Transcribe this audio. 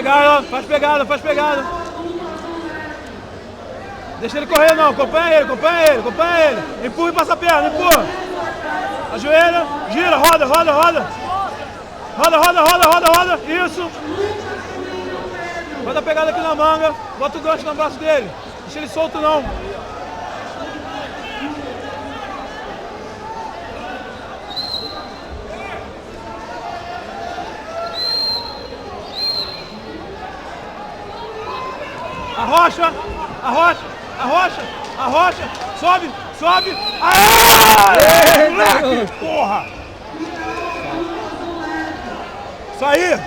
pegada, faz pegada, faz pegada. Deixa ele correr não, acompanha ele, acompanha ele, acompanha ele. Empurra e passa a perna, empurra. Ajoelha, gira, roda, roda, roda. Roda, roda, roda, roda, roda. Isso. Bota a pegada aqui na manga, bota o gancho no braço dele. Deixa ele solto não. Arrocha, arrocha, arrocha, arrocha, sobe, sobe. Aê! Moleque, porra! Isso aí!